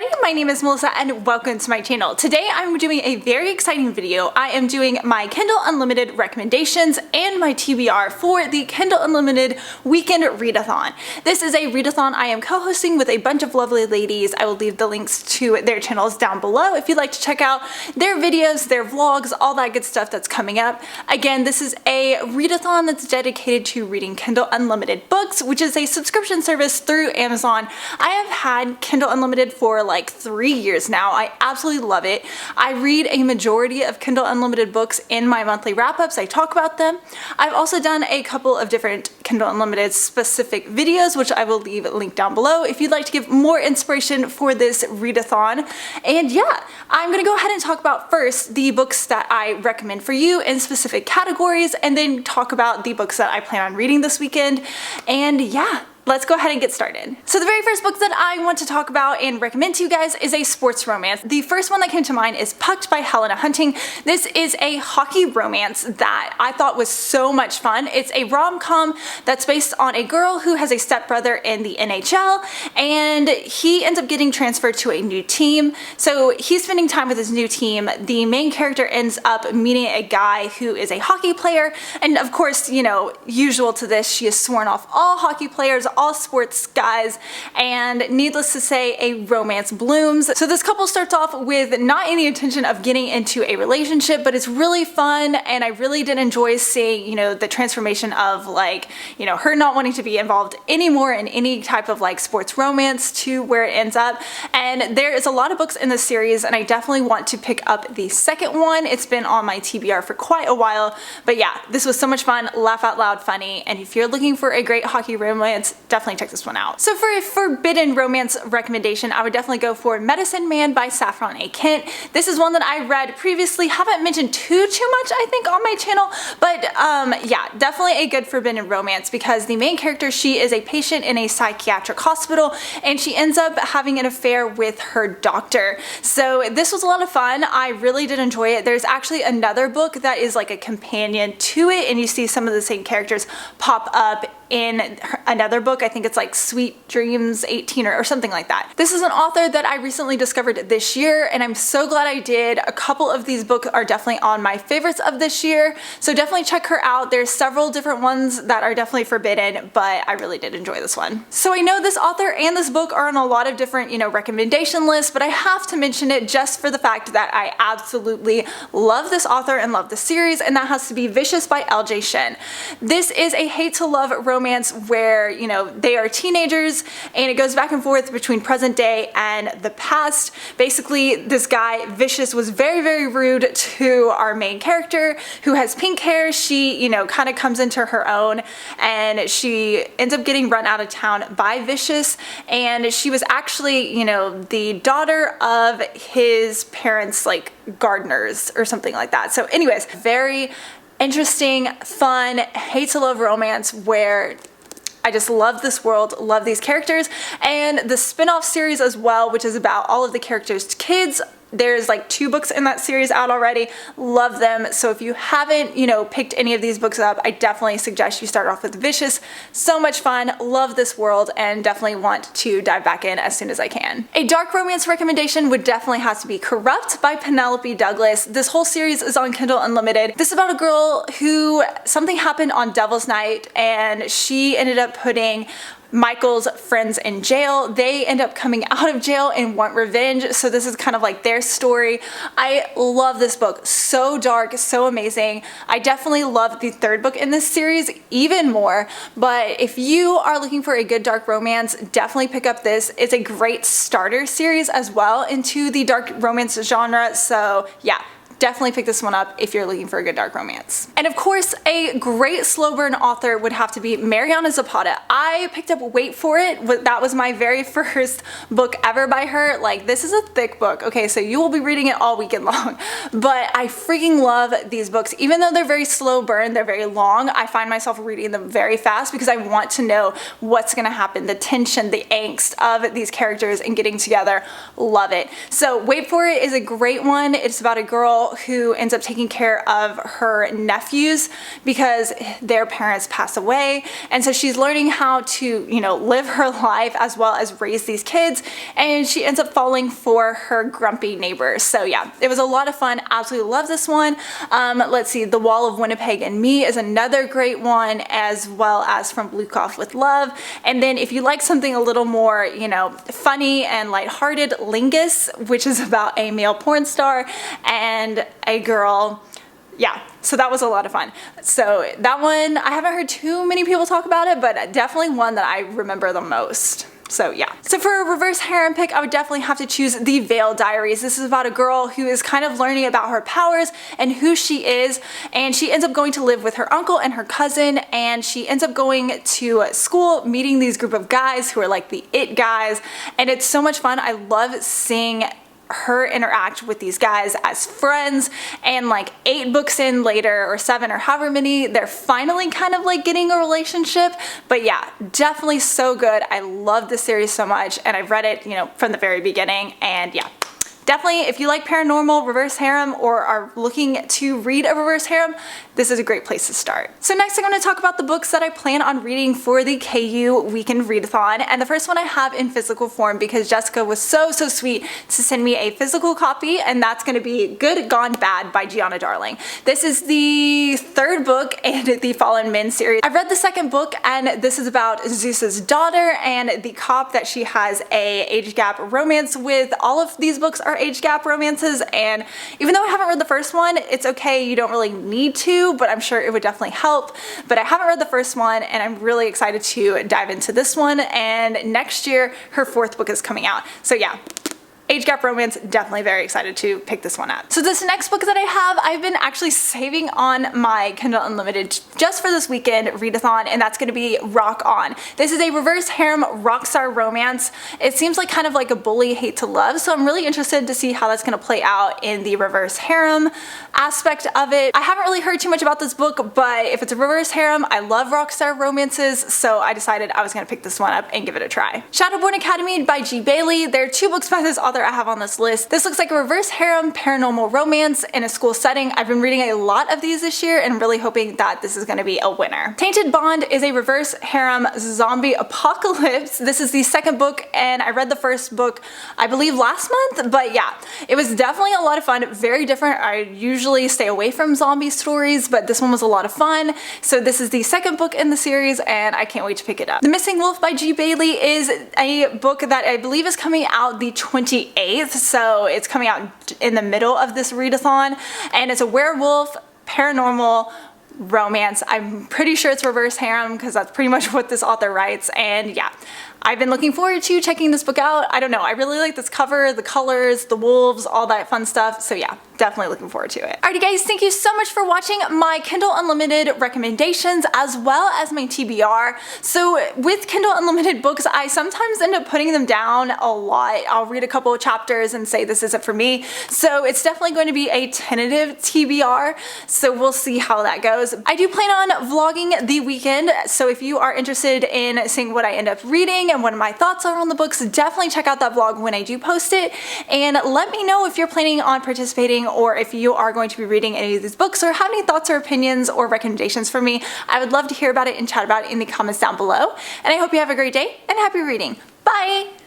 everybody, my name is Melissa and welcome to my channel. Today I'm doing a very exciting video. I am doing my Kindle Unlimited recommendations and my TBR for the Kindle Unlimited Weekend Readathon. This is a readathon I am co-hosting with a bunch of lovely ladies. I will leave the links to their channels down below if you'd like to check out their videos, their vlogs, all that good stuff that's coming up. Again, this is a readathon that's dedicated to reading Kindle Unlimited books, which is a subscription service through Amazon. I have had Kindle Unlimited for like 3 years now. I absolutely love it. I read a majority of Kindle Unlimited books in my monthly wrap-ups. I talk about them. I've also done a couple of different Kindle Unlimited specific videos, which I will leave linked down below if you'd like to give more inspiration for this readathon. And yeah, I'm gonna go ahead and talk about first the books that I recommend for you in specific categories, and then talk about the books that I plan on reading this weekend. And yeah, let's go ahead and get started. So the very first book that I want to talk about and recommend to you guys is a sports romance. The first one that came to mind is Pucked by Helena Hunting. This is a hockey romance that I thought was so much fun. It's a rom-com that's based on a girl who has a stepbrother in the NHL, and he ends up getting transferred to a new team. So he's spending time with his new team. The main character ends up meeting a guy who is a hockey player, and of course, you know, usual to this, she has sworn off all hockey players, all sports guys, and needless to say, a romance blooms. So this couple starts off with not any intention of getting into a relationship, but it's really fun, and I really did enjoy seeing, you know, the transformation of, like, you know, her not wanting to be involved anymore in any type of like sports romance to where it ends up. And there is a lot of books in this series, and I definitely want to pick up the second one. It's been on my TBR for quite a while, but yeah, this was so much fun, laugh out loud funny, and if you're looking for a great hockey romance, definitely check this one out. So for a forbidden romance recommendation, I would definitely go for Medicine Man by Saffron A. Kent. This is one that I read previously, haven't mentioned too much I think on my channel, but yeah, definitely a good forbidden romance because the main character, she is a patient in a psychiatric hospital, and she ends up having an affair with her doctor. So this was a lot of fun. I really did enjoy it. There's actually another book that is like a companion to it, and you see some of the same characters pop up in another book. I think it's like Sweet Dreams 18 or something like that. This is an author that I recently discovered this year, and I'm so glad I did. A couple of these books are definitely on my favorites of this year, so definitely check her out. There's several different ones that are definitely forbidden, but I really did enjoy this one. So I know this author and this book are on a lot of different, you know, recommendation lists, but I have to mention it just for the fact that I absolutely love this author and love the series, and that has to be Vicious by LJ Shin. This is a hate to love romance where, you know, they are teenagers and it goes back and forth between present day and the past. Basically, this guy, Vicious, was very, very rude to our main character who has pink hair. She, you know, kind of comes into her own, and she ends up getting run out of town by Vicious, and she was actually, you know, the daughter of his parents, like gardeners or something like that. So anyways, very interesting, fun, hate to love romance where I just love this world, love these characters, and the spin-off series as well, which is about all of the characters' kids. There's like 2 books in that series out already. Love them. So if you haven't, you know, picked any of these books up, I definitely suggest you start off with Vicious. So much fun, love this world, and definitely want to dive back in as soon as I can. A dark romance recommendation would definitely have to be Corrupt by Penelope Douglas. This whole series is on Kindle Unlimited. This is about a girl who, something happened on Devil's Night, and she ended up putting Michael's friends in jail. They end up coming out of jail and want revenge, so this is kind of like their story. I love this book. So dark, so amazing. I definitely love the third book in this series even more, but if you are looking for a good dark romance, definitely pick up this. It's a great starter series as well into the dark romance genre, so yeah, definitely pick this one up if you're looking for a good dark romance. And of course, a great slow burn author would have to be Mariana Zapata. I picked up Wait For It. That was my very first book ever by her. Like, this is a thick book. Okay, so you will be reading it all weekend long. But I freaking love these books. Even though they're very slow burn, they're very long, I find myself reading them very fast because I want to know what's gonna happen, the tension, the angst of these characters and getting together. Love it. So Wait For It is a great one. It's about a girl girl who ends up taking care of her nephews because their parents pass away. And so she's learning how to, you know, live her life as well as raise these kids. And she ends up falling for her grumpy neighbors. So yeah, it was a lot of fun. Absolutely love this one. Let's see, The Wall of Winnipeg and Me is another great one, as well as From Bluecoff with Love. And then if you like something a little more, you know, funny and lighthearted, Lingus, which is about a male porn star and a girl. Yeah, so that was a lot of fun. So that one, I haven't heard too many people talk about it, but definitely one that I remember the most. So yeah. So for a reverse harem pick, I would definitely have to choose The Veil Diaries. This is about a girl who is kind of learning about her powers and who she is, and she ends up going to live with her uncle and her cousin, and she ends up going to school, meeting these group of guys who are like the it guys, and it's so much fun. I love seeing her interact with these guys as friends, and like 8 books in later, or 7 or however many, they're finally kind of like getting a relationship. But yeah, definitely so good. I love this series so much, and I've read it, you know, from the very beginning, and yeah. Definitely, if you like paranormal, reverse harem, or are looking to read a reverse harem, this is a great place to start. So next I'm going to talk about the books that I plan on reading for the KU Weekend Readathon, and the first one I have in physical form because Jessica was so sweet to send me a physical copy, and that's going to be Good Gone Bad by Gianna Darling. This is the 3rd book in the Fallen Men series. I've read the 2nd book, and this is about Zeus's daughter and the cop that she has a age gap romance with. All of these books are age gap romances, and even though I haven't read the first one, it's okay, you don't really need to, but I'm sure it would definitely help. But I haven't read the first one, and I'm really excited to dive into this one, and next year her 4th book is coming out. So yeah, age gap romance, definitely very excited to pick this one up. So this next book that I have, I've been actually saving on my Kindle Unlimited just for this weekend readathon, and that's going to be Rock On. This is a reverse harem rockstar romance. It seems like kind of like a bully hate to love, so I'm really interested to see how that's going to play out in the reverse harem aspect of it. I haven't really heard too much about this book, but if it's a reverse harem, I love rockstar romances, so I decided I was going to pick this one up and give it a try. Shadowborn Academy by G. Bailey. There are 2 books by this author I have on this list. This looks like a reverse harem paranormal romance in a school setting. I've been reading a lot of these this year and really hoping that this is going to be a winner. Tainted Bond is a reverse harem zombie apocalypse. This is the 2nd book, and I read the 1st book I believe last month, but yeah, it was definitely a lot of fun. Very different. I usually stay away from zombie stories, but this one was a lot of fun. So this is the 2nd book in the series, and I can't wait to pick it up. The Missing Wolf by G. Bailey is a book that I believe is coming out the 28th, so it's coming out in the middle of this readathon, and it's a werewolf paranormal romance. I'm pretty sure it's reverse harem because that's pretty much what this author writes, and yeah, I've been looking forward to checking this book out. I don't know, I really like this cover, the colors, the wolves, all that fun stuff, so yeah, definitely looking forward to it. Alrighty guys, thank you so much for watching my Kindle Unlimited recommendations as well as my TBR. So with Kindle Unlimited books, I sometimes end up putting them down a lot. I'll read a couple of chapters and say this isn't for me, so it's definitely going to be a tentative TBR, so we'll see how that goes. I do plan on vlogging the weekend, so if you are interested in seeing what I end up reading and what my thoughts are on the books, definitely check out that vlog when I do post it, and let me know if you're planning on participating or if you are going to be reading any of these books or have any thoughts or opinions or recommendations for me. I would love to hear about it and chat about it in the comments down below, and I hope you have a great day and happy reading. Bye!